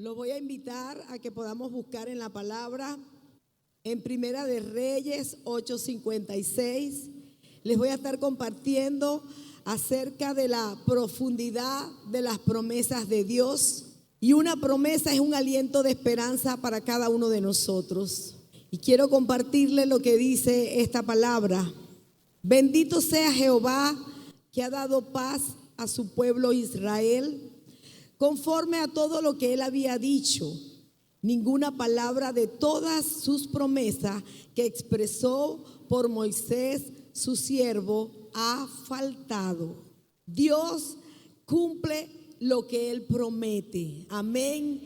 Los voy a invitar a que podamos buscar en la palabra en Primera de Reyes 8:56. Les voy a estar compartiendo acerca de la profundidad de las promesas de Dios. Y una promesa es un aliento de esperanza para cada uno de nosotros. Y quiero compartirles lo que dice esta palabra. Bendito sea Jehová, que ha dado paz a su pueblo Israel, conforme a todo lo que él había dicho. Ninguna palabra de todas sus promesas que expresó por Moisés, su siervo, ha faltado. Dios cumple lo que él promete. Amén.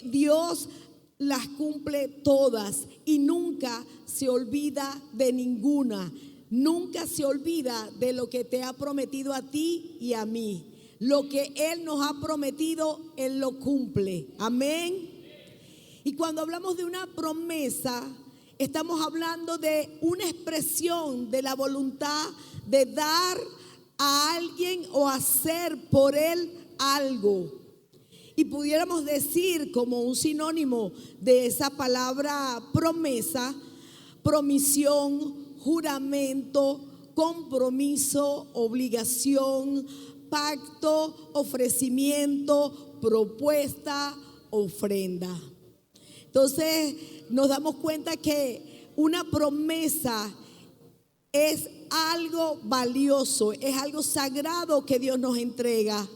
Dios las cumple todas y nunca se olvida de ninguna. Nunca se olvida de lo que te ha prometido a ti y a mí. Lo que él nos ha prometido, él lo cumple. Amén. Y cuando hablamos de una promesa, estamos hablando de una expresión de la voluntad de dar a alguien o hacer por él algo. Y pudiéramos decir como un sinónimo de esa palabra promesa, promisión, juramento, compromiso, obligación, pacto, ofrecimiento, propuesta, ofrenda. Entonces nos damos cuenta que una promesa es algo valioso, es algo sagrado que Dios nos entrega.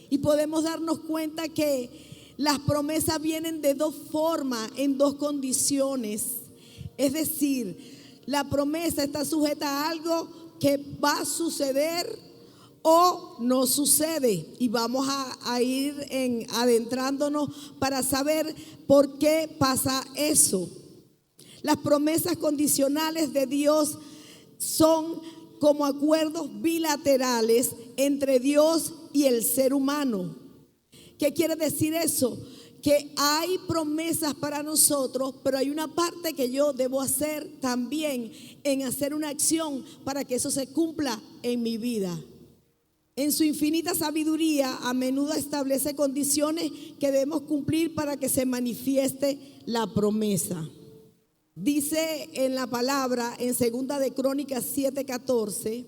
Y podemos darnos cuenta que las promesas vienen de dos formas, en dos condiciones. Es decir, la promesa está sujeta a algo que va a suceder o no sucede. Y vamos a ir adentrándonos para saber por qué pasa eso. Las promesas condicionales de Dios son como acuerdos bilaterales entre Dios y el ser humano. ¿Qué quiere decir eso? Que hay promesas para nosotros, pero hay una parte que yo debo hacer también en hacer una acción para que eso se cumpla en mi vida. En su infinita sabiduría, a menudo establece condiciones que debemos cumplir para que se manifieste la promesa. Dice en la palabra, en 2 de Crónicas 7:14,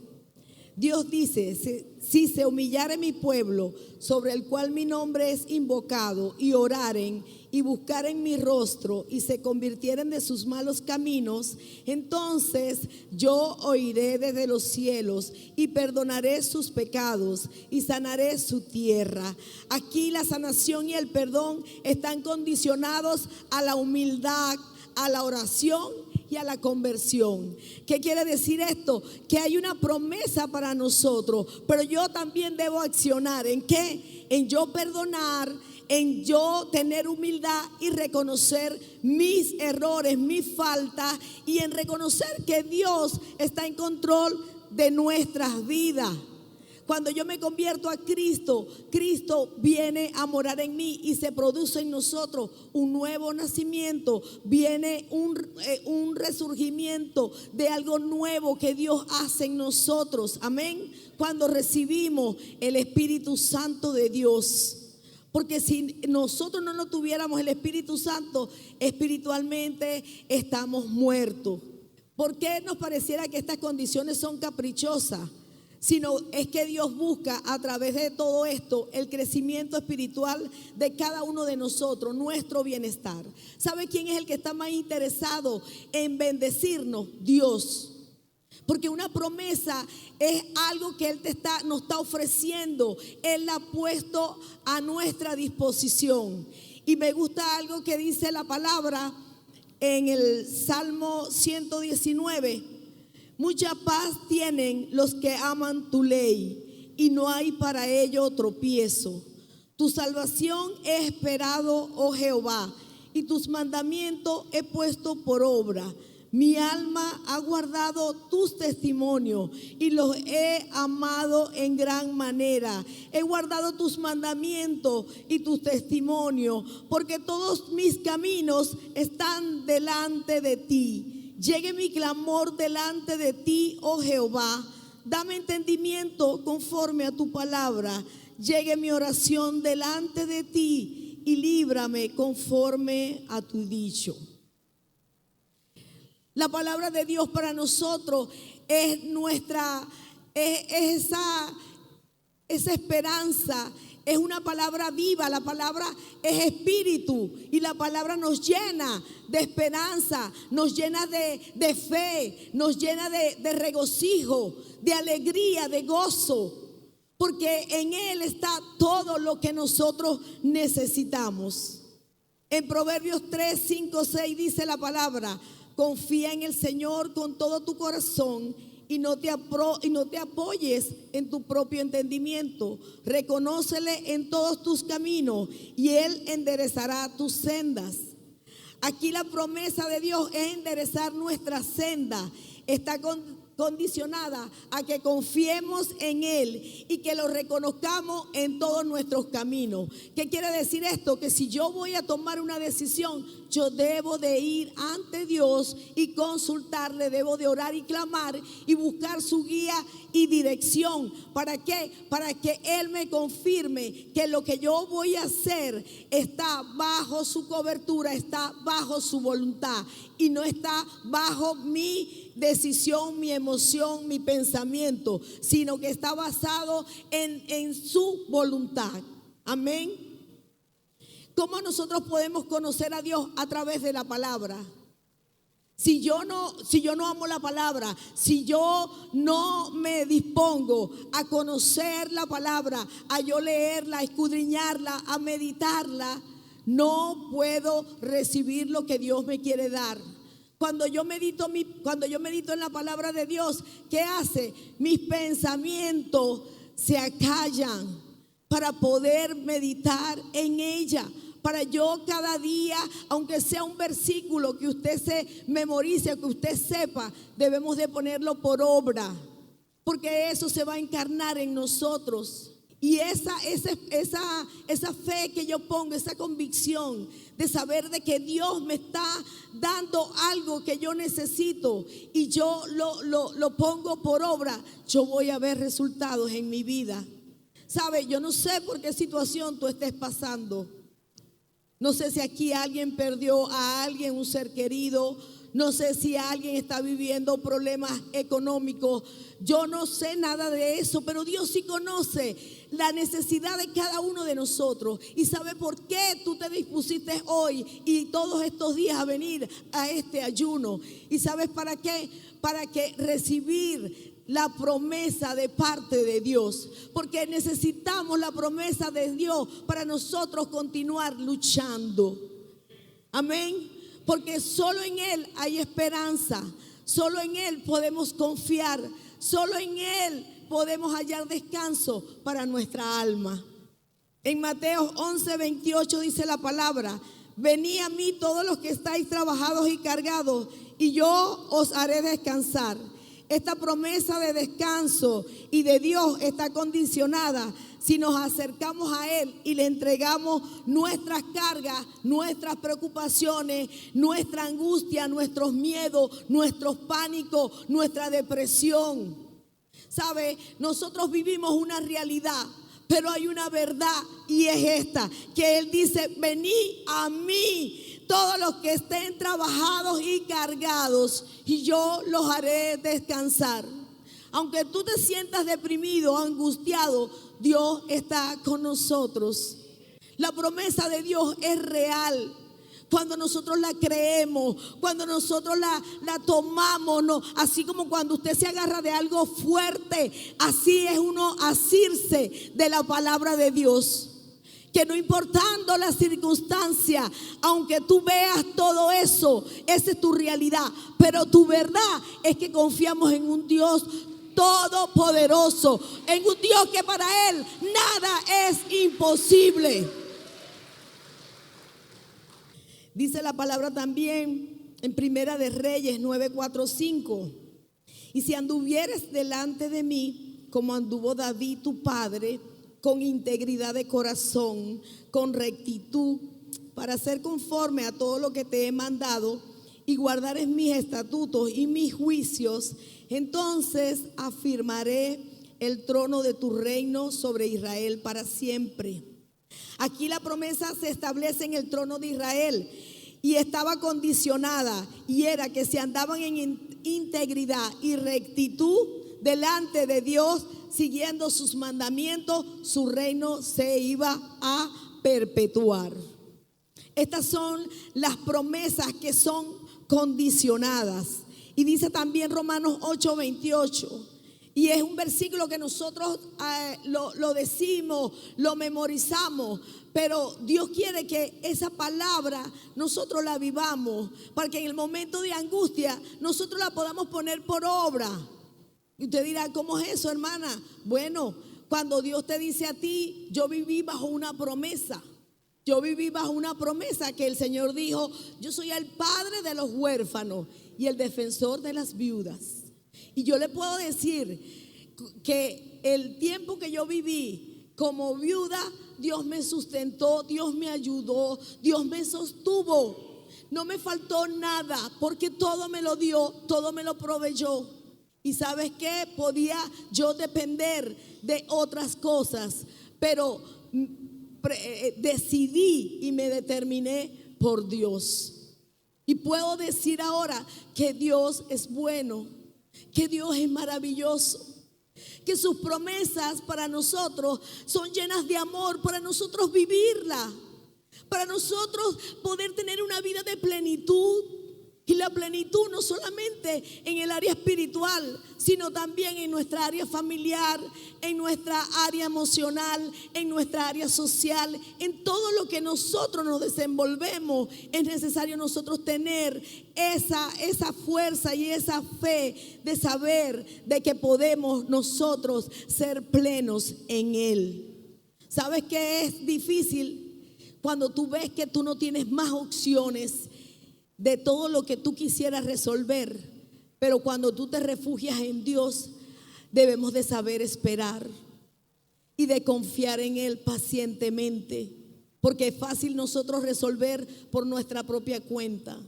Dios dice: si se humillare mi pueblo, sobre el cual mi nombre es invocado, y oraren y buscaren mi rostro y se convirtieren de sus malos caminos, entonces yo oiré desde los cielos y perdonaré sus pecados y sanaré su tierra. Aquí la sanación y el perdón están condicionados a la humildad, a la oración y a la conversión. ¿Qué quiere decir esto? Que hay una promesa para nosotros, pero yo también debo accionar. ¿En qué? En yo perdonar, en yo tener humildad y reconocer mis errores, mis faltas, y en reconocer que Dios está en control de nuestras vidas. Cuando yo me convierto a Cristo, Cristo viene a morar en mí y se produce en nosotros un nuevo nacimiento. Viene un resurgimiento de algo nuevo que Dios hace en nosotros. Amén. Cuando recibimos el Espíritu Santo de Dios. Porque si nosotros no lo tuviéramos el Espíritu Santo, espiritualmente estamos muertos. ¿Por qué nos pareciera que estas condiciones son caprichosas? Sino es que Dios busca a través de todo esto el crecimiento espiritual de cada uno de nosotros, nuestro bienestar. ¿Sabe quién es el que está más interesado en bendecirnos? Dios. Porque una promesa es algo que Él nos está ofreciendo. Él la ha puesto a nuestra disposición. Y me gusta algo que dice la palabra en el Salmo 119. Mucha paz tienen los que aman tu ley, y no hay para ello tropiezo. Tu salvación he esperado, oh Jehová, y tus mandamientos he puesto por obra. Mi alma ha guardado tus testimonios y los he amado en gran manera. He guardado tus mandamientos y tus testimonios, porque todos mis caminos están delante de ti. Llegue mi clamor delante de ti, oh Jehová. Dame entendimiento conforme a tu palabra. Llegue mi oración delante de ti y líbrame conforme a tu dicho. La palabra de Dios para nosotros es esa esperanza, es una palabra viva. La palabra es espíritu y la palabra nos llena de esperanza, nos llena de fe, nos llena de regocijo, de alegría, de gozo, porque en Él está todo lo que nosotros necesitamos. En Proverbios 3, 5, 6 dice la palabra: confía en el Señor con todo tu corazón y no te apoyes en tu propio entendimiento. Reconócele en todos tus caminos y Él enderezará tus sendas. Aquí la promesa de Dios es enderezar nuestra senda. Está condicionada a que confiemos en Él y que lo reconozcamos en todos nuestros caminos. ¿Qué quiere decir esto? Que si yo voy a tomar una decisión, yo debo de ir ante Dios y consultarle, debo de orar y clamar y buscar su guía y dirección. ¿Para qué? Para que Él me confirme que lo que yo voy a hacer está bajo su cobertura, está bajo su voluntad y no está bajo mi decisión, mi emoción, mi pensamiento, sino que está basado en su voluntad. Amén. ¿Cómo nosotros podemos conocer a Dios? A través de la palabra. Si yo no amo la palabra, si yo no me dispongo a conocer la palabra, a yo leerla, a escudriñarla, a meditarla, no puedo recibir lo que Dios me quiere dar. Cuando yo medito en la palabra de Dios, ¿qué hace? Mis pensamientos se acallan para poder meditar en ella. Para yo cada día, aunque sea un versículo que usted se memorice, que usted sepa, debemos de ponerlo por obra, porque eso se va a encarnar en nosotros. Y esa fe que yo pongo, esa convicción de saber de que Dios me está dando algo que yo necesito y yo lo pongo por obra, yo voy a ver resultados en mi vida. ¿Sabe? Yo no sé por qué situación tú estés pasando. No sé si aquí alguien perdió a alguien, un ser querido. No sé si alguien está viviendo problemas económicos. Yo no sé nada de eso, pero Dios sí conoce la necesidad de cada uno de nosotros. Y sabe por qué tú te dispusiste hoy y todos estos días a venir a este ayuno. ¿Y sabes para qué? Para que recibir la promesa de parte de Dios, porque necesitamos la promesa de Dios para nosotros continuar luchando. Amén. Porque solo en Él hay esperanza, solo en Él podemos confiar, solo en Él podemos hallar descanso para nuestra alma. En Mateo 11:28 dice la palabra: venid a mí todos los que estáis trabajados y cargados, y yo os haré descansar. Esta promesa de descanso y de Dios está condicionada si nos acercamos a Él y le entregamos nuestras cargas, nuestras preocupaciones, nuestra angustia, nuestros miedos, nuestros pánicos, nuestra depresión. ¿Sabe? Nosotros vivimos una realidad, pero hay una verdad y es esta, que Él dice: venid a mí todos los que estén trabajados y cargados, y yo los haré descansar. Aunque tú te sientas deprimido, angustiado, Dios está con nosotros. La promesa de Dios es real. Cuando nosotros la creemos, cuando nosotros la tomamos, no, así como cuando usted se agarra de algo fuerte, así es uno asirse de la palabra de Dios. Que no importando la circunstancia, aunque tú veas todo eso, esa es tu realidad, pero tu verdad es que confiamos en un Dios todopoderoso, en un Dios que para Él nada es imposible. Dice la palabra también en Primera de Reyes 9:4-5: y si anduvieres delante de mí como anduvo David tu padre, con integridad de corazón, con rectitud, para ser conforme a todo lo que te he mandado, y guardares mis estatutos y mis juicios, entonces afirmaré el trono de tu reino sobre Israel para siempre. Aquí la promesa se establece en el trono de Israel y estaba condicionada, y era que si andaban en integridad y rectitud delante de Dios, siguiendo sus mandamientos, su reino se iba a perpetuar. Estas son las promesas que son condicionadas. Y dice también Romanos 8:28. Y es un versículo que nosotros lo decimos, lo memorizamos, pero Dios quiere que esa palabra nosotros la vivamos, para que en el momento de angustia nosotros la podamos poner por obra. Y usted dirá, ¿cómo es eso, hermana? Bueno, cuando Dios te dice a ti, yo viví bajo una promesa. Yo viví bajo una promesa que el Señor dijo, yo soy el padre de los huérfanos y el defensor de las viudas. Y yo le puedo decir que el tiempo que yo viví como viuda, Dios me sustentó, Dios me ayudó, Dios me sostuvo. No me faltó nada porque todo me lo dio, todo me lo proveyó. Y ¿sabes qué? Podía yo depender de otras cosas, pero decidí y me determiné por Dios. Y puedo decir ahora que Dios es bueno, que Dios es maravilloso, que sus promesas para nosotros son llenas de amor, para nosotros vivirla, para nosotros poder tener una vida de plenitud. Y la plenitud no solamente en el área espiritual, sino también en nuestra área familiar, en nuestra área emocional, en nuestra área social, en todo lo que nosotros nos desenvolvemos. Es necesario nosotros tener esa fuerza y esa fe de saber de que podemos nosotros ser plenos en Él. ¿Sabes qué es difícil? Cuando tú ves que tú no tienes más opciones de todo lo que tú quisieras resolver, pero cuando tú te refugias en Dios, debemos de saber esperar y de confiar en Él pacientemente, porque es fácil nosotros resolver por nuestra propia cuenta,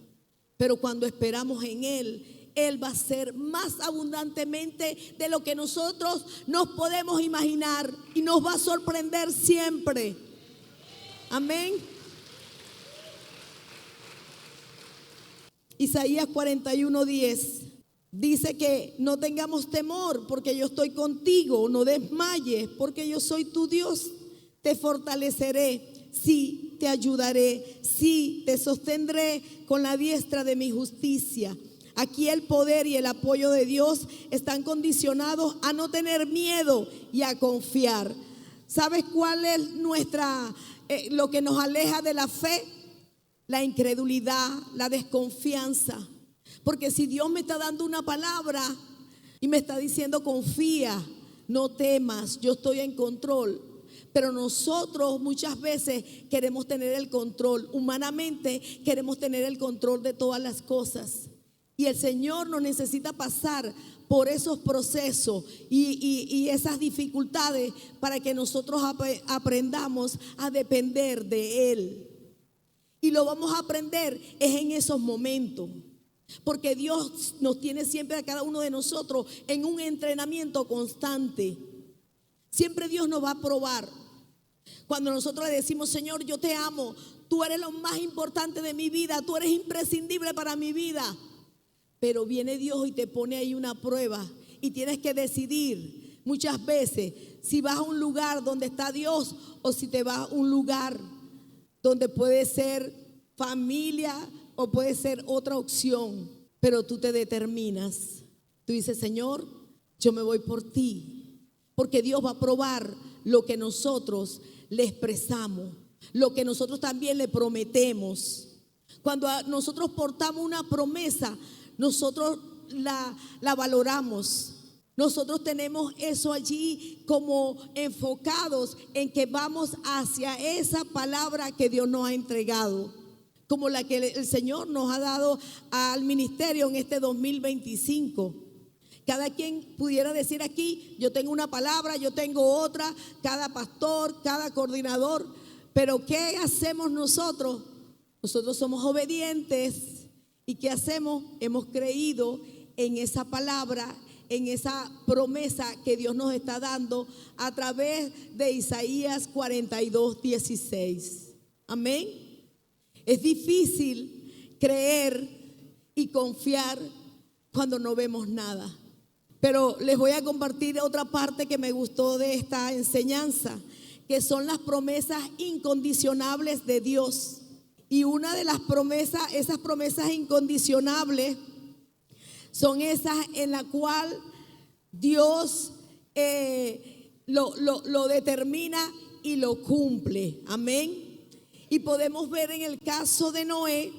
pero cuando esperamos en Él, Él va a hacer más abundantemente de lo que nosotros nos podemos imaginar y nos va a sorprender siempre. Amén. Isaías 41:10 dice que no tengamos temor porque yo estoy contigo, no desmayes porque yo soy tu Dios, te fortaleceré, sí, te ayudaré, sí, te sostendré con la diestra de mi justicia. Aquí el poder y el apoyo de Dios están condicionados a no tener miedo y a confiar. ¿Sabes cuál es lo que nos aleja de la fe? La incredulidad, la desconfianza. Porque si Dios me está dando una palabra y me está diciendo confía, no temas, yo estoy en control. Pero nosotros muchas veces queremos tener el control. Humanamente queremos tener el control de todas las cosas. Y el Señor nos necesita pasar por esos procesos y esas dificultades para que nosotros aprendamos a depender de Él. Y lo vamos a aprender es en esos momentos, porque Dios nos tiene siempre a cada uno de nosotros en un entrenamiento constante. Siempre Dios nos va a probar. Cuando nosotros le decimos, Señor, yo te amo, tú eres lo más importante de mi vida, tú eres imprescindible para mi vida. Pero viene Dios y te pone ahí una prueba y tienes que decidir muchas veces si vas a un lugar donde está Dios o si te vas a un lugar donde puede ser familia o puede ser otra opción, pero tú te determinas. Tú dices, Señor, yo me voy por ti, porque Dios va a probar lo que nosotros le expresamos, lo que nosotros también le prometemos. Cuando nosotros portamos una promesa, nosotros la valoramos. Nosotros tenemos eso allí como enfocados en que vamos hacia esa palabra que Dios nos ha entregado, como la que el Señor nos ha dado al ministerio en este 2025. Cada quien pudiera decir aquí, yo tengo una palabra, yo tengo otra, cada pastor, cada coordinador, pero ¿qué hacemos nosotros? Nosotros somos obedientes. ¿Y qué hacemos? Hemos creído en esa palabra, en esa promesa que Dios nos está dando a través de Isaías 42:16. Amén. Es difícil creer y confiar cuando no vemos nada. Pero les voy a compartir otra parte que me gustó de esta enseñanza, que son las promesas incondicionables de Dios. Y una de las promesas, esas promesas incondicionables, son esas en la cual Dios lo determina y lo cumple. Amén. Y podemos ver en el caso de Noé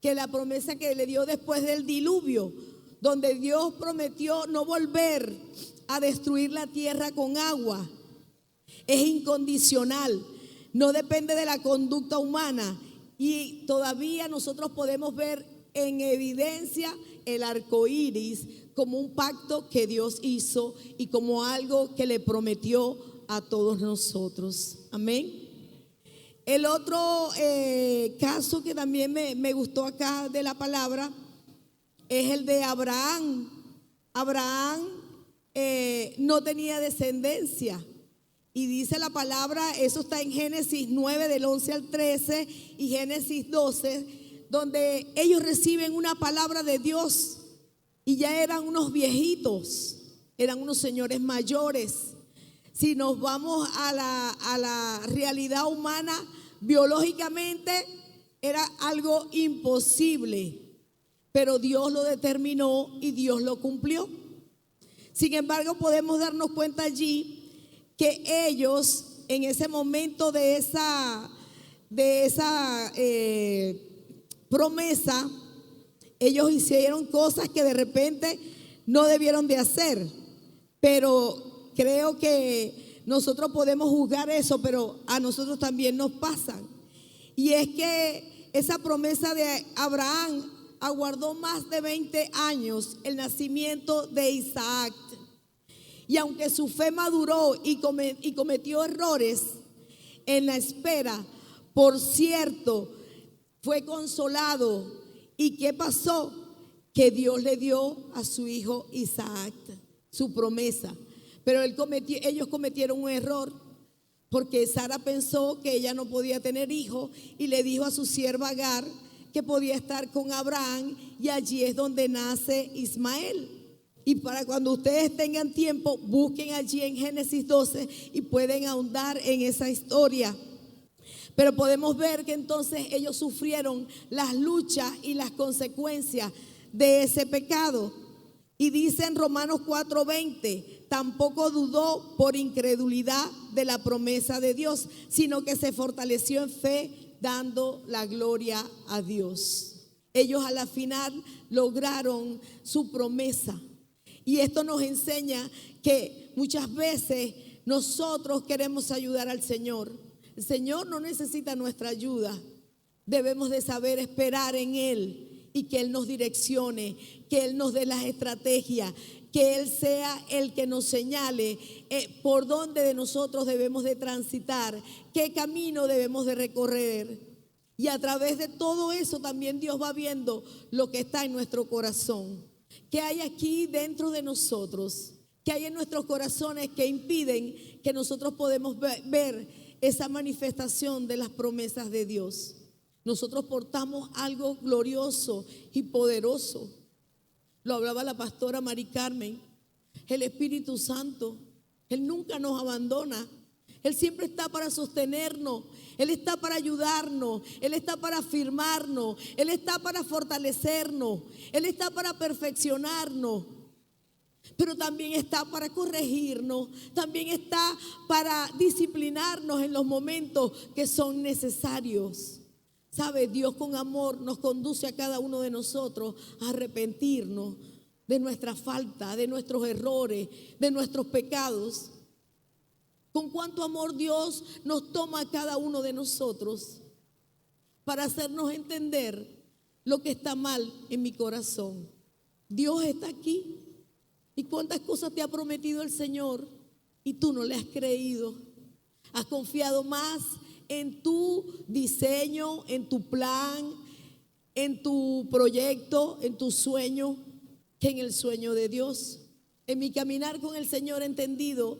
que la promesa que le dio después del diluvio, donde Dios prometió no volver a destruir la tierra con agua, es incondicional, no depende de la conducta humana. Y todavía nosotros podemos ver en evidencia el arco iris como un pacto que Dios hizo y como algo que le prometió a todos nosotros. Amén. El otro caso que también me gustó acá de la palabra es el de Abraham. Abraham no tenía descendencia. Y dice la palabra, eso está en Génesis 9 del 11 al 13 y Génesis 12, donde ellos reciben una palabra de Dios y ya eran unos viejitos, eran unos señores mayores. Si nos vamos a la realidad humana, biológicamente era algo imposible, pero Dios lo determinó y Dios lo cumplió. Sin embargo, podemos darnos cuenta allí que ellos en ese momento de esa promesa, ellos hicieron cosas que de repente no debieron de hacer. Pero creo que nosotros podemos juzgar eso, pero a nosotros también nos pasan. Y es que esa promesa de Abraham aguardó más de 20 años el nacimiento de Isaac. Y aunque su fe maduró y cometió errores en la espera, por cierto, fue consolado. ¿Y qué pasó? Que Dios le dio a su hijo Isaac su promesa. Pero ellos cometieron un error, porque Sara pensó que ella no podía tener hijo y le dijo a su sierva Agar que podía estar con Abraham, y allí es donde nace Ismael. Y para cuando ustedes tengan tiempo, busquen allí en Génesis 12 y pueden ahondar en esa historia. Pero podemos ver que entonces ellos sufrieron las luchas y las consecuencias de ese pecado. Y dice en Romanos 4:20, tampoco dudó por incredulidad de la promesa de Dios, sino que se fortaleció en fe, dando la gloria a Dios. Ellos a la final lograron su promesa. Y esto nos enseña que muchas veces nosotros queremos ayudar al Señor. El Señor no necesita nuestra ayuda. Debemos de saber esperar en Él y que Él nos direccione, que Él nos dé las estrategias, que Él sea el que nos señale por dónde de nosotros debemos de transitar, qué camino debemos de recorrer. Y a través de todo eso también Dios va viendo lo que está en nuestro corazón. ¿Qué hay aquí dentro de nosotros? ¿Qué hay en nuestros corazones que impiden que nosotros podamos ver esa manifestación de las promesas de Dios? Nosotros portamos algo glorioso y poderoso. Lo hablaba la pastora Mari Carmen. El Espíritu Santo, Él nunca nos abandona. Él siempre está para sostenernos, Él está para ayudarnos, Él está para afirmarnos, Él está para fortalecernos, Él está para perfeccionarnos, pero también está para corregirnos, también está para disciplinarnos en los momentos que son necesarios. ¿Sabe? Dios con amor nos conduce a cada uno de nosotros a arrepentirnos de nuestra falta, de nuestros errores, de nuestros pecados. Con cuánto amor Dios nos toma a cada uno de nosotros para hacernos entender lo que está mal en mi corazón. Dios está aquí. ¿Y cuántas cosas te ha prometido el Señor y tú no le has creído? Has confiado más en tu diseño, en tu plan, en tu proyecto, en tu sueño, que en el sueño de Dios. En mi caminar con el Señor he entendido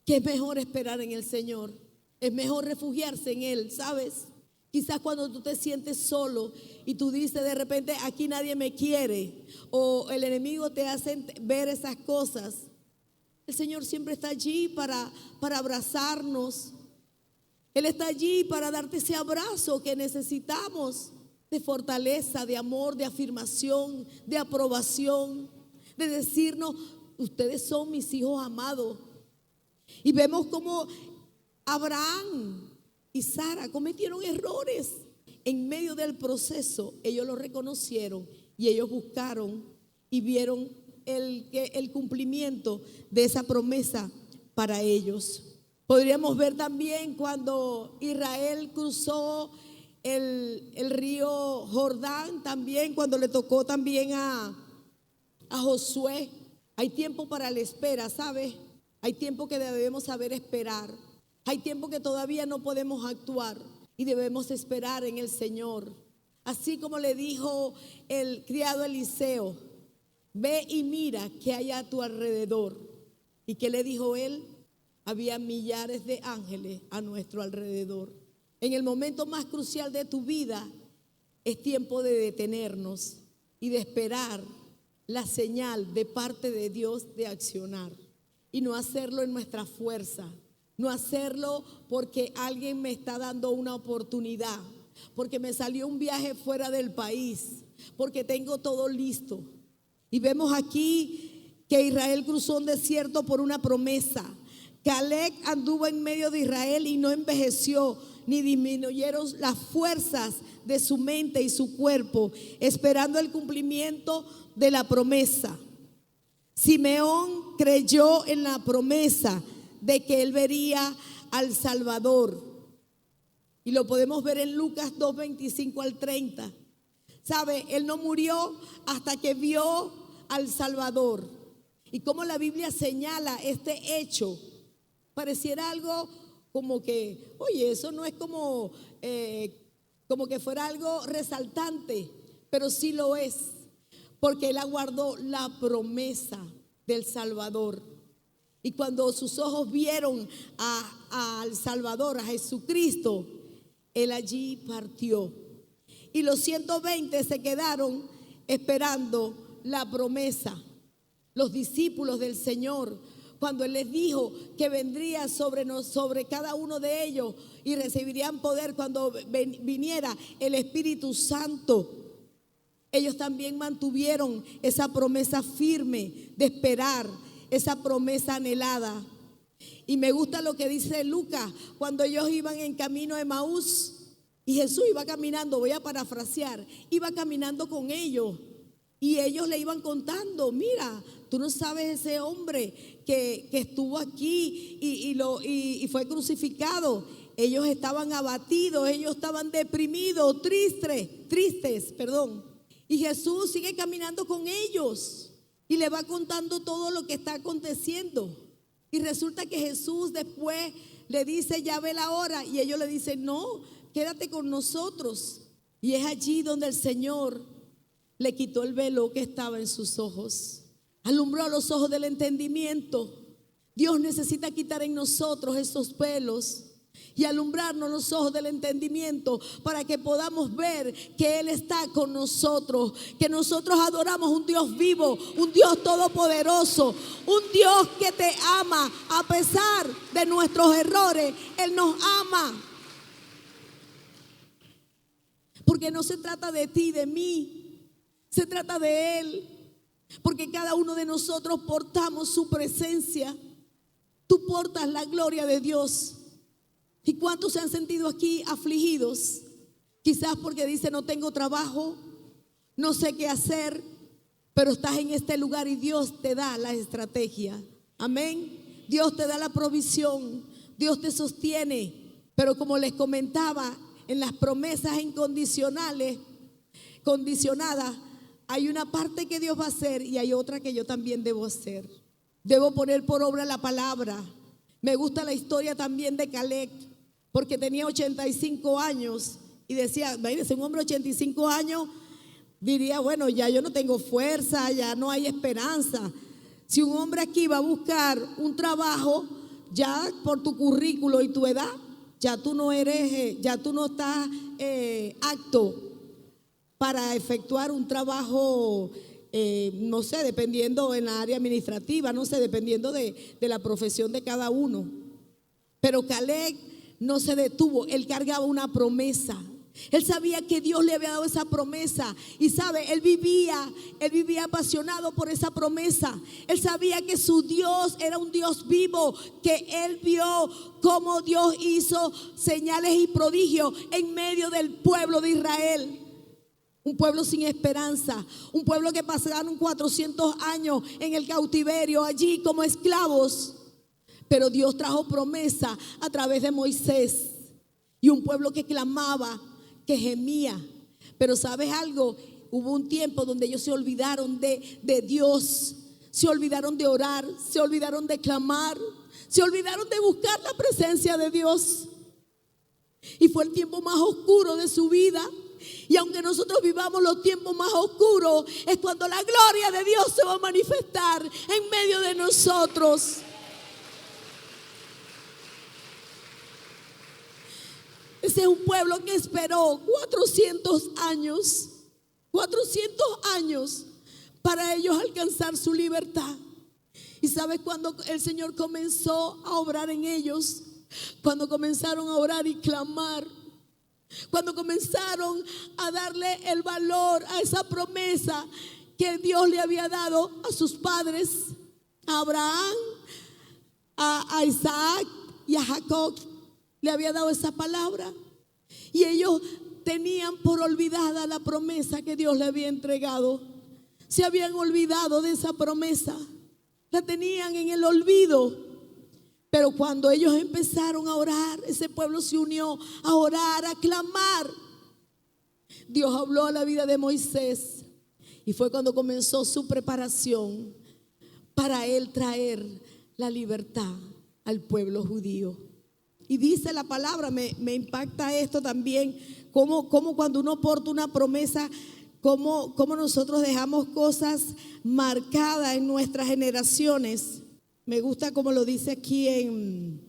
que es mejor esperar en el Señor. Es mejor refugiarse en Él, ¿sabes? Quizás cuando tú te sientes solo y tú dices de repente, aquí nadie me quiere, o el enemigo te hace ver esas cosas, el Señor siempre está allí para abrazarnos. Él está allí para darte ese abrazo que necesitamos, de fortaleza, de amor, de afirmación, de aprobación, de decirnos, ustedes son mis hijos amados. Y vemos cómo Abraham y Sara cometieron errores. En medio del proceso ellos lo reconocieron y ellos buscaron y vieron el cumplimiento de esa promesa para ellos. Podríamos ver también cuando Israel cruzó el río Jordán, también cuando le tocó también a Josué. Hay tiempo para la espera, ¿sabes? Hay tiempo que debemos saber esperar. Hay tiempo que todavía no podemos actuar y debemos esperar en el Señor. Así como le dijo el criado Eliseo, ve y mira qué hay a tu alrededor. ¿Y qué le dijo él? Había millares de ángeles a nuestro alrededor. En el momento más crucial de tu vida es tiempo de detenernos y de esperar la señal de parte de Dios de accionar. Y no hacerlo en nuestra fuerza, no hacerlo porque alguien me está dando una oportunidad, porque me salió un viaje fuera del país, porque tengo todo listo. Y vemos aquí que Israel cruzó un desierto por una promesa. Caleb anduvo en medio de Israel y no envejeció, ni disminuyeron las fuerzas de su mente y su cuerpo, esperando el cumplimiento de la promesa. Simeón creyó en la promesa de que él vería al Salvador. Y lo podemos ver en Lucas 2:25 al 30. ¿Sabe? Él no murió hasta que vio al Salvador. Y como la Biblia señala este hecho, pareciera algo como que, oye, eso no es como que fuera algo resaltante, pero sí lo es, porque él aguardó la promesa del Salvador. Y cuando sus ojos vieron al Salvador, a Jesucristo, él allí partió. Y los 120 se quedaron esperando la promesa. Los discípulos del Señor, cuando Él les dijo que vendría sobre cada uno de ellos y recibirían poder cuando viniera el Espíritu Santo, ellos también mantuvieron esa promesa firme de esperar, esa promesa anhelada. Y me gusta lo que dice Lucas, cuando ellos iban en camino a Emaús y Jesús iba caminando, voy a parafrasear, iba caminando con ellos. Y ellos le iban contando, mira, tú no sabes ese hombre que estuvo aquí y fue crucificado. Ellos estaban abatidos, ellos estaban deprimidos, tristes. Y Jesús sigue caminando con ellos y le va contando todo lo que está aconteciendo. Y resulta que Jesús después le dice, ya ve la hora. Y ellos le dicen, no, quédate con nosotros. Y es allí donde el Señor le quitó el velo que estaba en sus ojos, alumbró los ojos del entendimiento. Dios necesita quitar en nosotros esos velos y alumbrarnos los ojos del entendimiento para que podamos ver que Él está con nosotros, que nosotros adoramos un Dios vivo, un Dios todopoderoso, un Dios que te ama a pesar de nuestros errores. Él nos ama, porque no se trata de ti, de mí. Se trata de Él, porque cada uno de nosotros portamos su presencia. Tú portas la gloria de Dios. ¿Y cuántos se han sentido aquí afligidos? Quizás porque dice, no tengo trabajo, no sé qué hacer, pero estás en este lugar y Dios te da la estrategia. Amén. Dios te da la provisión, Dios te sostiene. Pero como les comentaba, en las promesas incondicionales, condicionadas, hay una parte que Dios va a hacer y hay otra que yo también debo hacer. Debo poner por obra la palabra. Me gusta la historia también de Caleb, porque tenía 85 años y decía, imagínense, un hombre de 85 años diría, bueno, ya yo no tengo fuerza, ya no hay esperanza. Si un hombre aquí va a buscar un trabajo, ya por tu currículo y tu edad, ya tú no estás apto para efectuar un trabajo, no sé, dependiendo en la área administrativa, no sé, dependiendo de la profesión de cada uno. Pero Caleb no se detuvo, él cargaba una promesa. Él sabía que Dios le había dado esa promesa. Y sabe, él vivía apasionado por esa promesa. Él sabía que su Dios era un Dios vivo, que él vio cómo Dios hizo señales y prodigios en medio del pueblo de Israel. Un pueblo sin esperanza, un pueblo que pasaron 400 años en el cautiverio allí como esclavos. Pero Dios trajo promesa a través de Moisés. Y un pueblo que clamaba, que gemía. Pero ¿sabes algo? Hubo un tiempo donde ellos se olvidaron de Dios. Se olvidaron de orar, se olvidaron de clamar, se olvidaron de buscar la presencia de Dios. Y fue el tiempo más oscuro de su vida. Y aunque nosotros vivamos los tiempos más oscuros, es cuando la gloria de Dios se va a manifestar en medio de nosotros. Ese es un pueblo que esperó 400 años para ellos alcanzar su libertad. ¿Y sabes cuándo el Señor comenzó a obrar en ellos? Cuando comenzaron a orar y clamar. Cuando comenzaron a darle el valor a esa promesa que Dios le había dado a sus padres, a Abraham, a Isaac y a Jacob. Le había dado esa palabra. Y ellos tenían por olvidada la promesa que Dios le había entregado. Se habían olvidado de esa promesa. La tenían en el olvido. Pero cuando ellos empezaron a orar, ese pueblo se unió a orar, a clamar. Dios habló a la vida de Moisés. Y fue cuando comenzó su preparación para él traer la libertad al pueblo judío. Y dice la palabra, me impacta esto también, como cuando uno porta una promesa, como nosotros dejamos cosas marcadas en nuestras generaciones. Me gusta como lo dice aquí en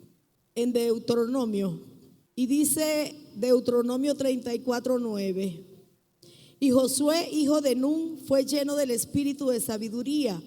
Deuteronomio. Y dice Deuteronomio 34:9. Y Josué, hijo de Nun, fue lleno del espíritu de sabiduría,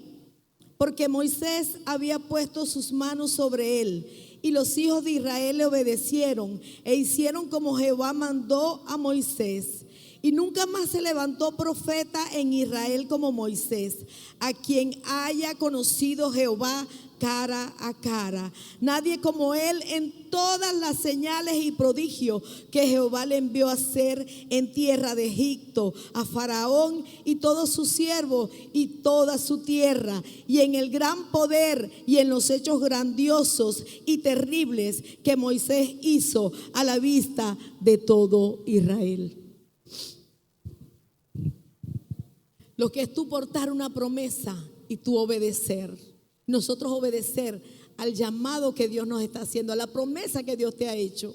porque Moisés había puesto sus manos sobre él. Y los hijos de Israel le obedecieron e hicieron como Jehová mandó a Moisés. Y nunca más se levantó profeta en Israel como Moisés, a quien haya conocido Jehová cara a cara. Nadie como él en todas las señales y prodigios que Jehová le envió a hacer en tierra de Egipto, a Faraón y todos sus siervos y toda su tierra, y en el gran poder y en los hechos grandiosos y terribles que Moisés hizo a la vista de todo Israel. Lo que es tú portar una promesa y tú obedecer. Nosotros obedecer al llamado que Dios nos está haciendo, a la promesa que Dios te ha hecho.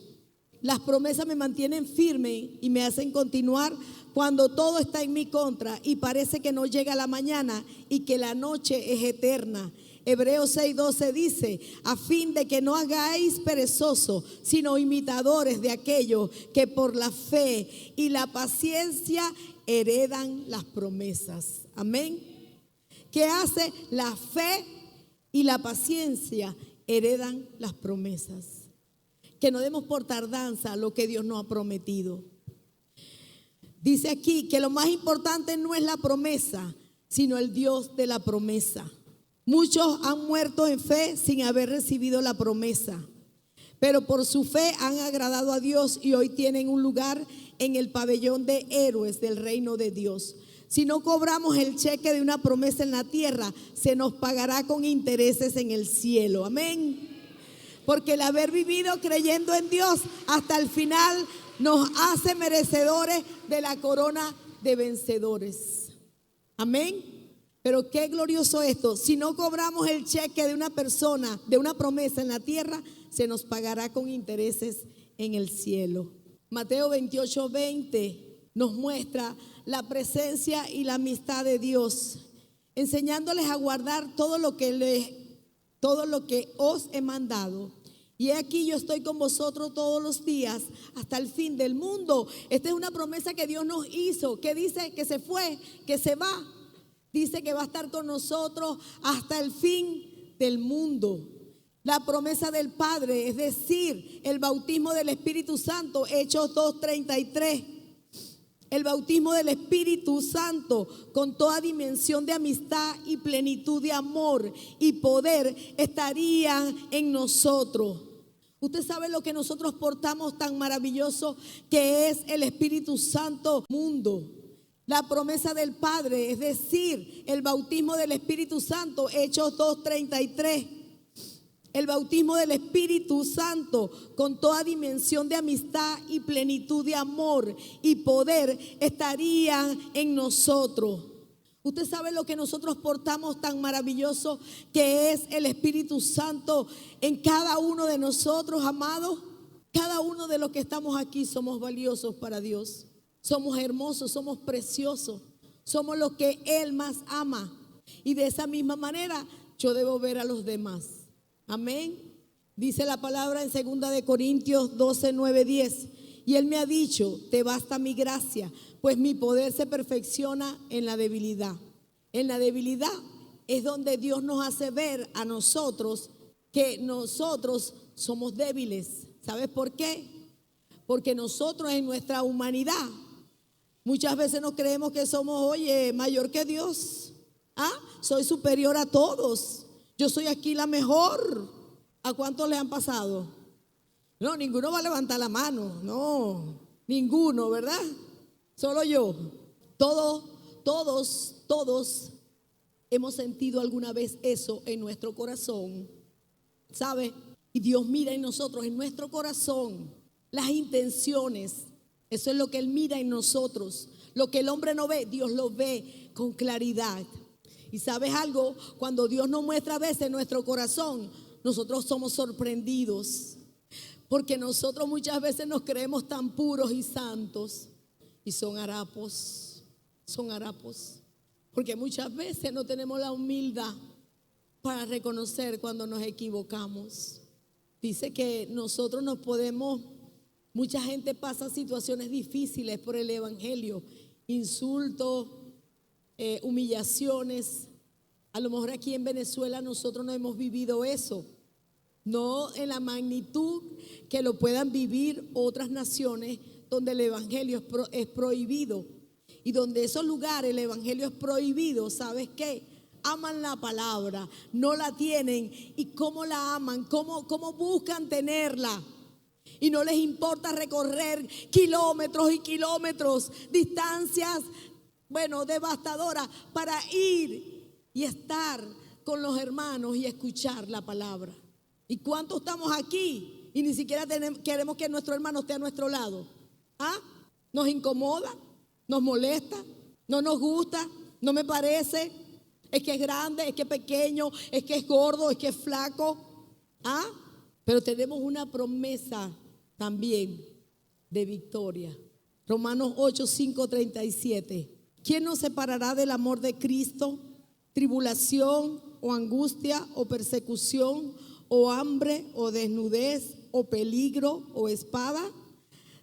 Las promesas me mantienen firme y me hacen continuar cuando todo está en mi contra y parece que no llega la mañana y que la noche es eterna. Hebreos 6:12 dice: a fin de que no hagáis perezosos, sino imitadores de aquellos que por la fe y la paciencia heredan las promesas. Amén. ¿Qué hace? La fe y la paciencia heredan las promesas. Que no demos por tardanza lo que Dios nos ha prometido. Dice aquí que lo más importante no es la promesa, sino el Dios de la promesa. Muchos han muerto en fe sin haber recibido la promesa, pero por su fe han agradado a Dios y hoy tienen un lugar en el pabellón de héroes del reino de Dios. Si no cobramos el cheque de una promesa en la tierra, se nos pagará con intereses en el cielo. Amén. Porque el haber vivido creyendo en Dios hasta el final nos hace merecedores de la corona de vencedores. Amén. Pero qué glorioso esto. Si no cobramos el cheque de una persona, de una promesa en la tierra, se nos pagará con intereses en el cielo. Mateo 28:20 nos muestra la presencia y la amistad de Dios. enseñándoles a guardar todo lo que os he mandado. Y he aquí yo estoy con vosotros todos los días hasta el fin del mundo. Esta es una promesa que Dios nos hizo. ¿Qué dice? Que se fue, que se va. Dice que va a estar con nosotros hasta el fin del mundo. La promesa del Padre, es decir, el bautismo del Espíritu Santo, Hechos 2:33. El bautismo del Espíritu Santo con toda dimensión de amistad y plenitud de amor y poder estarían en nosotros. Usted sabe lo que nosotros portamos tan maravilloso que es el Espíritu Santo mundo. La promesa del Padre, es decir, el bautismo del Espíritu Santo, Hechos 2:33. El bautismo del Espíritu Santo con toda dimensión de amistad y plenitud de amor y poder estarían en nosotros. Usted sabe lo que nosotros portamos tan maravilloso que es el Espíritu Santo en cada uno de nosotros, amados. Cada uno de los que estamos aquí somos valiosos para Dios. Somos hermosos, somos preciosos. Somos los que Él más ama. Y de esa misma manera yo debo ver a los demás. Amén. Dice la palabra en 2 de Corintios 12:9-10. Y Él me ha dicho, te basta mi gracia, pues mi poder se perfecciona en la debilidad. En la debilidad es donde Dios nos hace ver a nosotros que nosotros somos débiles. ¿Sabes por qué? Porque nosotros en nuestra humanidad muchas veces nos creemos que somos, mayor que Dios. Soy superior a todos. Yo soy aquí la mejor. ¿A cuántos le han pasado? No, ninguno va a levantar la mano. No, ninguno, ¿verdad? Solo yo. Todos hemos sentido alguna vez eso en nuestro corazón. ¿Sabe? Y Dios mira en nosotros, en nuestro corazón, las intenciones. Eso es lo que Él mira en nosotros. Lo que el hombre no ve, Dios lo ve con claridad. Y ¿sabes algo? Cuando Dios nos muestra a veces nuestro corazón, nosotros somos sorprendidos. Porque nosotros muchas veces nos creemos tan puros y santos. Y son harapos. Porque muchas veces no tenemos la humildad para reconocer cuando nos equivocamos. Dice que nosotros mucha gente pasa situaciones difíciles por el evangelio. Insultos, humillaciones. A lo mejor aquí en Venezuela nosotros no hemos vivido eso, no en la magnitud que lo puedan vivir otras naciones donde el evangelio es prohibido, y donde esos lugares el evangelio es prohibido. ¿Sabes qué? Aman la palabra, no la tienen. ¿Y cómo la aman? ¿Cómo buscan tenerla? Y no les importa recorrer kilómetros y kilómetros, distancias devastadora para ir y estar con los hermanos y escuchar la palabra. ¿Y cuántos estamos aquí y ni siquiera queremos que nuestro hermano esté a nuestro lado? Nos incomoda, nos molesta, no nos gusta, no me parece, es que es grande, es que es pequeño, es que es gordo, es que es flaco. Pero tenemos una promesa también de victoria. Romanos 8:5-37. ¿Quién nos separará del amor de Cristo? ¿Tribulación o angustia o persecución o hambre o desnudez o peligro o espada?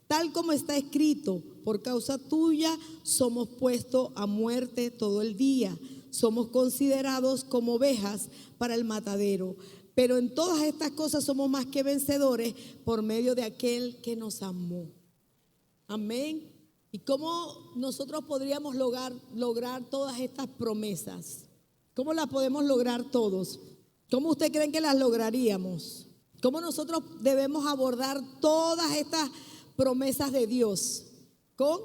Tal como está escrito, por causa tuya somos puestos a muerte todo el día. Somos considerados como ovejas para el matadero. Pero en todas estas cosas somos más que vencedores por medio de aquel que nos amó. Amén. ¿Y cómo nosotros podríamos lograr todas estas promesas? ¿Cómo las podemos lograr todos? ¿Cómo usted creen que las lograríamos? ¿Cómo nosotros debemos abordar todas estas promesas de Dios? Con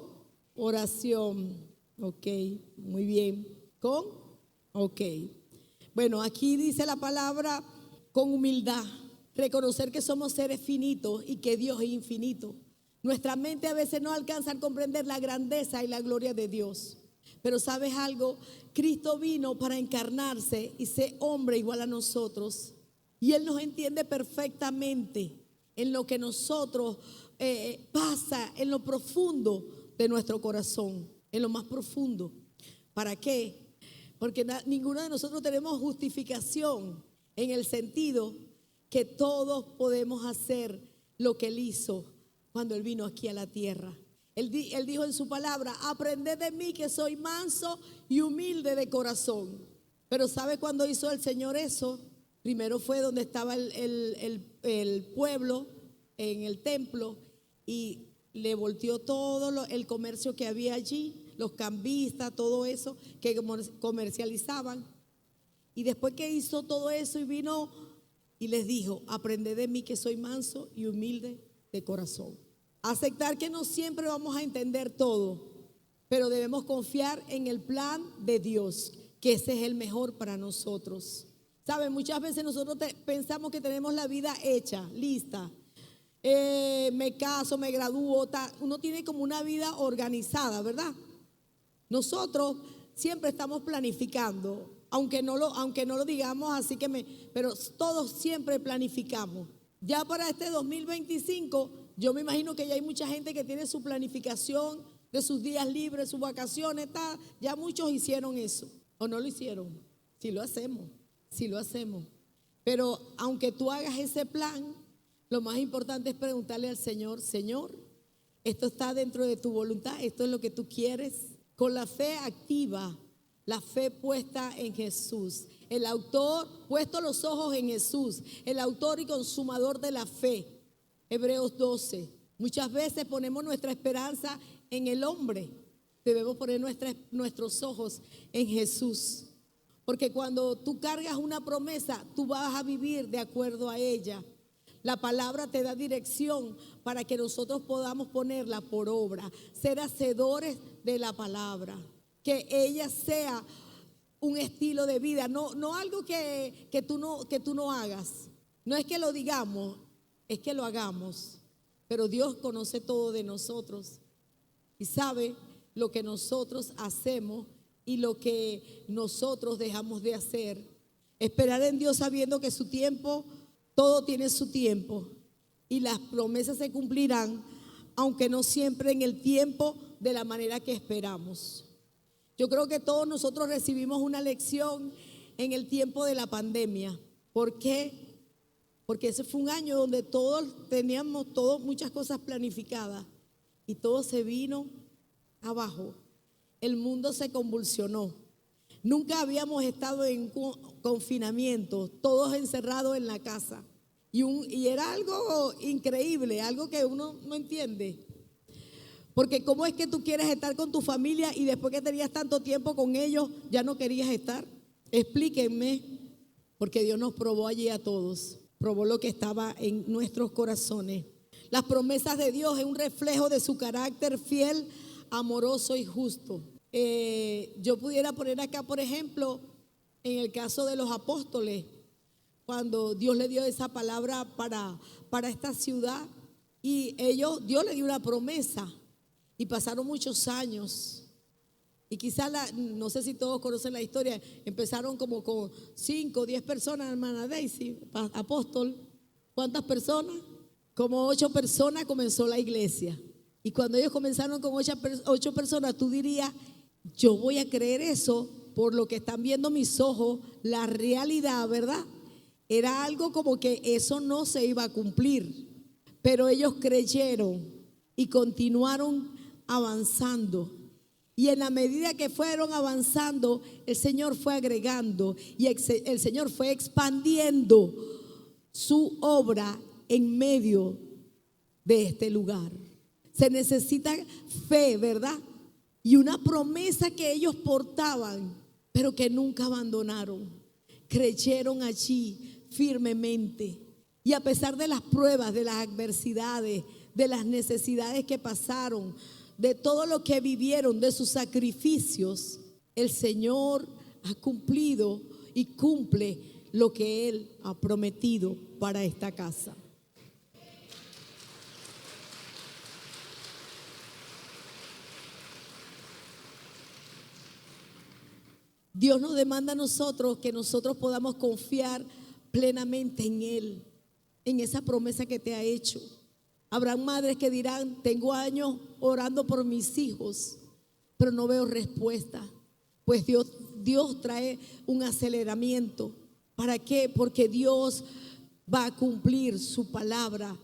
oración. Ok, muy bien. Bueno, aquí dice la palabra con humildad. Reconocer que somos seres finitos y que Dios es infinito. Nuestra mente a veces no alcanza a comprender la grandeza y la gloria de Dios. Pero ¿sabes algo? Cristo vino para encarnarse y ser hombre igual a nosotros. Y Él nos entiende perfectamente en lo que nosotros pasa en lo profundo de nuestro corazón, en lo más profundo. ¿Para qué? Porque ninguno de nosotros tenemos justificación en el sentido que todos podemos hacer lo que Él hizo cuando Él vino aquí a la tierra. Él dijo en su palabra: aprended de mí que soy manso y humilde de corazón. Pero ¿sabe cuándo hizo el Señor eso? Primero fue donde estaba el pueblo en el templo y le volteó todo el comercio que había allí, los cambistas, todo eso que comercializaban. Y después que hizo todo eso y vino y les dijo: aprended de mí que soy manso y humilde de corazón. Aceptar que no siempre vamos a entender todo, pero debemos confiar en el plan de Dios, que ese es el mejor para nosotros. ¿Saben? Muchas veces nosotros pensamos que tenemos la vida hecha, lista. Me caso, me gradúo, uno tiene como una vida organizada, ¿verdad? Nosotros siempre estamos planificando, aunque no lo digamos así pero todos siempre planificamos. Ya para este 2025, yo me imagino que ya hay mucha gente que tiene su planificación de sus días libres, sus vacaciones, ya muchos hicieron eso, o no lo hicieron. Sí lo hacemos. Pero aunque tú hagas ese plan, lo más importante es preguntarle al Señor: Señor, esto está dentro de tu voluntad, esto es lo que tú quieres. Con la fe activa, la fe puesta en Jesús, el autor, puesto los ojos en Jesús, el autor y consumador de la fe. Hebreos 12. Muchas veces ponemos nuestra esperanza en el hombre. Debemos poner nuestros ojos en Jesús. Porque cuando tú cargas una promesa, tú vas a vivir de acuerdo a ella. La palabra te da dirección para que nosotros podamos ponerla por obra, ser hacedores de la palabra, que ella sea un estilo de vida, no algo que tú no hagas. No es que lo digamos, es que lo hagamos. Pero Dios conoce todo de nosotros y sabe lo que nosotros hacemos y lo que nosotros dejamos de hacer. Esperar en Dios sabiendo que su tiempo, todo tiene su tiempo y las promesas se cumplirán, aunque no siempre en el tiempo de la manera que esperamos. Yo creo que todos nosotros recibimos una lección en el tiempo de la pandemia. ¿Por qué? Porque ese fue un año donde todos teníamos muchas cosas planificadas y todo se vino abajo. El mundo se convulsionó. Nunca habíamos estado en confinamiento, todos encerrados en la casa. Y era algo increíble, algo que uno no entiende. Porque ¿cómo es que tú quieres estar con tu familia y después que tenías tanto tiempo con ellos ya no querías estar? Explíquenme, porque Dios nos probó allí a todos, probó lo que estaba en nuestros corazones. Las promesas de Dios es un reflejo de su carácter fiel, amoroso y justo. Yo pudiera poner acá, por ejemplo, en el caso de los apóstoles, cuando Dios le dio esa palabra para esta ciudad y Dios le dio una promesa y pasaron muchos años y quizás no sé si todos conocen la historia, empezaron como con 5 o 10 personas, hermana Daisy, apóstol. ¿Cuántas personas? Como 8 personas comenzó la iglesia. Y cuando ellos comenzaron con 8 personas, tú dirías: yo voy a creer eso por lo que están viendo mis ojos, la realidad, ¿verdad? Era algo como que eso no se iba a cumplir, pero ellos creyeron y continuaron avanzando. Y en la medida que fueron avanzando, el Señor fue agregando y el Señor fue expandiendo su obra en medio de este lugar. Se necesita fe, ¿verdad? Y una promesa que ellos portaban, pero que nunca abandonaron. Creyeron allí firmemente. Y a pesar de las pruebas, de las adversidades, de las necesidades que pasaron, de todo lo que vivieron, de sus sacrificios, el Señor ha cumplido y cumple lo que Él ha prometido para esta casa. Dios nos demanda a nosotros que nosotros podamos confiar plenamente en Él, en esa promesa que te ha hecho. Habrán madres que dirán: tengo años orando por mis hijos, pero no veo respuesta. pues Dios trae un aceleramiento. ¿Para qué? Porque Dios va a cumplir su palabra.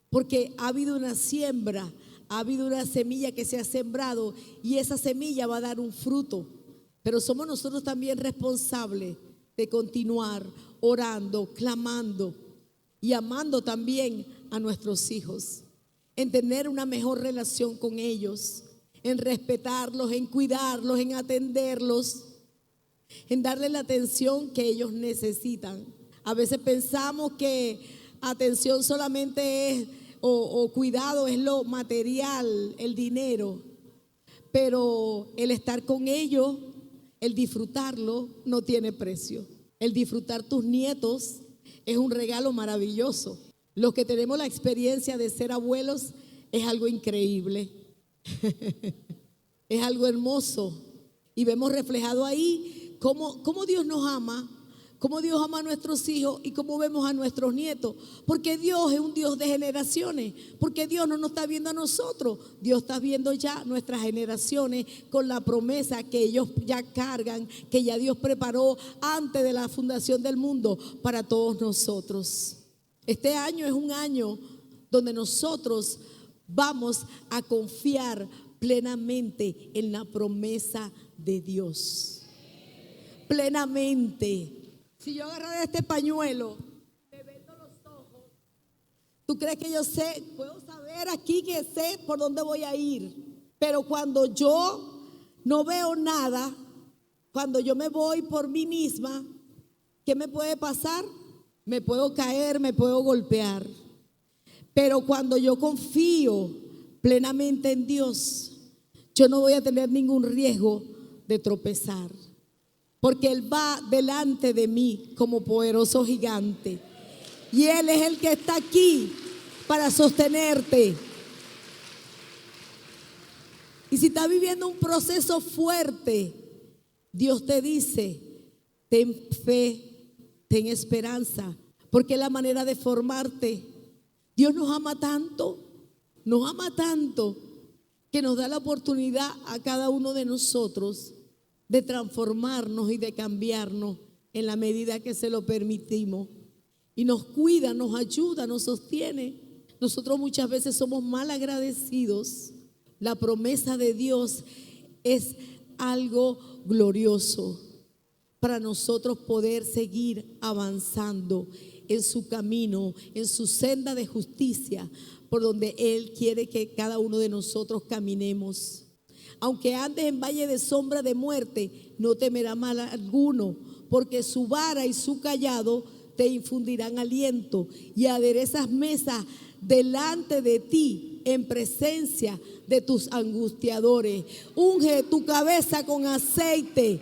Porque ha habido una siembra, ha habido una semilla que se ha sembrado y esa semilla va a dar un fruto. Pero somos nosotros también responsables de continuar orando, clamando y amando también a nuestros hijos, en tener una mejor relación con ellos, en respetarlos, en cuidarlos, en atenderlos, en darle la atención que ellos necesitan. A veces pensamos que atención solamente es o cuidado es lo material, el dinero, pero el estar con ellos, el disfrutarlo no tiene precio. El disfrutar tus nietos es un regalo maravilloso. Los que tenemos la experiencia de ser abuelos es algo increíble. Es algo hermoso y vemos reflejado ahí cómo Dios nos ama, cómo Dios ama a nuestros hijos y cómo vemos a nuestros nietos, porque Dios es un Dios de generaciones, porque Dios no nos está viendo a nosotros, Dios está viendo ya nuestras generaciones con la promesa que ellos ya cargan, que ya Dios preparó antes de la fundación del mundo para todos nosotros. Este año es un año donde nosotros vamos a confiar plenamente en la promesa de Dios. Plenamente. Si yo agarrara este pañuelo, me vendo los ojos, ¿tú crees que yo sé? Puedo saber aquí que sé por dónde voy a ir. Pero cuando yo no veo nada, cuando yo me voy por mí misma, ¿qué me puede pasar? Me puedo caer, me puedo golpear. Pero cuando yo confío plenamente en Dios, yo no voy a tener ningún riesgo de tropezar. Porque Él va delante de mí como poderoso gigante. Y Él es el que está aquí para sostenerte. Y si estás viviendo un proceso fuerte, Dios te dice, ten fe, ten esperanza, porque es la manera de formarte. Dios nos ama tanto, que nos da la oportunidad a cada uno de nosotros de transformarnos y de cambiarnos en la medida que se lo permitimos. Y nos cuida, nos ayuda, nos sostiene. Nosotros muchas veces somos mal agradecidos. La promesa de Dios es algo glorioso para nosotros poder seguir avanzando en su camino, en su senda de justicia, por donde Él quiere que cada uno de nosotros caminemos. Aunque andes en valle de sombra de muerte, no temerá mal alguno, porque su vara y su cayado te infundirán aliento, y aderezas mesas delante de ti en presencia de tus angustiadores. Unge tu cabeza con aceite.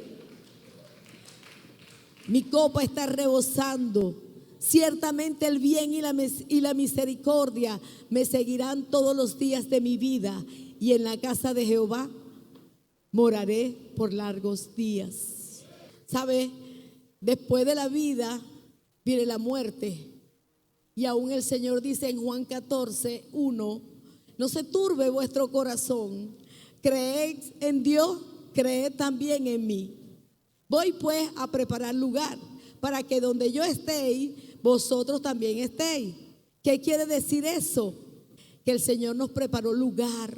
Mi copa está rebosando. Ciertamente el bien y la misericordia me seguirán todos los días de mi vida, y en la casa de Jehová moraré por largos días. ¿Sabe? Después de la vida viene la muerte. Y aún el Señor dice en Juan 14:1: no se turbe vuestro corazón. Creed en Dios, creed también en mí. Voy pues a preparar lugar para que donde yo estéis, vosotros también estéis. ¿Qué quiere decir eso? Que el Señor nos preparó lugar,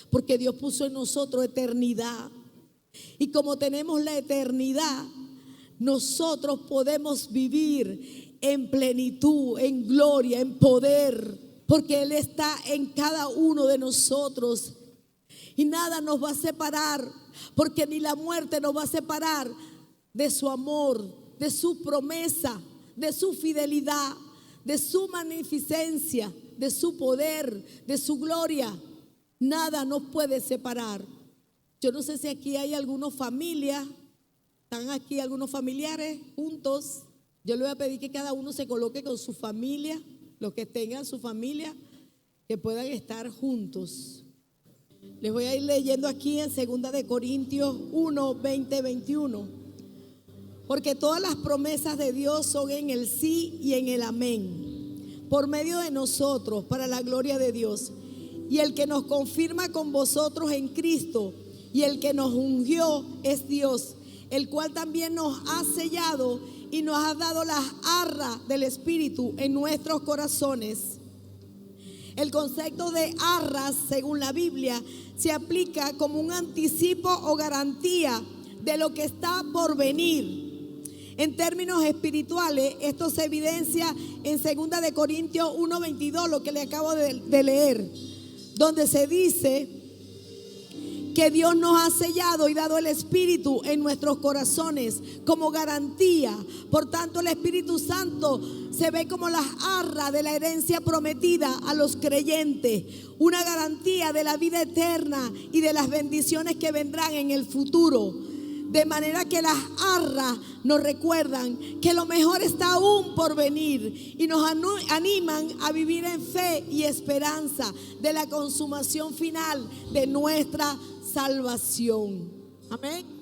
porque Dios puso en nosotros eternidad. Y como tenemos la eternidad, nosotros podemos vivir en plenitud, en gloria, en poder, porque Él está en cada uno de nosotros. Y nada nos va a separar, porque ni la muerte nos va a separar de su amor, de su promesa, de su fidelidad, de su magnificencia, de su poder, de su gloria. Nada nos puede separar. Yo no sé si aquí hay algunas familias, están aquí algunos familiares juntos. Yo le voy a pedir que cada uno se coloque con su familia, los que tengan su familia, que puedan estar juntos. Les voy a ir leyendo aquí en 2 de Corintios 1, 20, 21. Porque todas las promesas de Dios son en el sí y en el amén, por medio de nosotros, para la gloria de Dios. Y el que nos confirma con vosotros en Cristo y el que nos ungió es Dios, el cual también nos ha sellado y nos ha dado las arras del Espíritu en nuestros corazones. El concepto de arras, según la Biblia, se aplica como un anticipo o garantía de lo que está por venir. En términos espirituales, esto se evidencia en 2 de Corintios 1:22, lo que le acabo de leer, donde se dice que Dios nos ha sellado y dado el Espíritu en nuestros corazones como garantía. Por tanto, el Espíritu Santo se ve como las arras de la herencia prometida a los creyentes, una garantía de la vida eterna y de las bendiciones que vendrán en el futuro. De manera que las arras nos recuerdan que lo mejor está aún por venir y nos animan a vivir en fe y esperanza de la consumación final de nuestra salvación. Amén.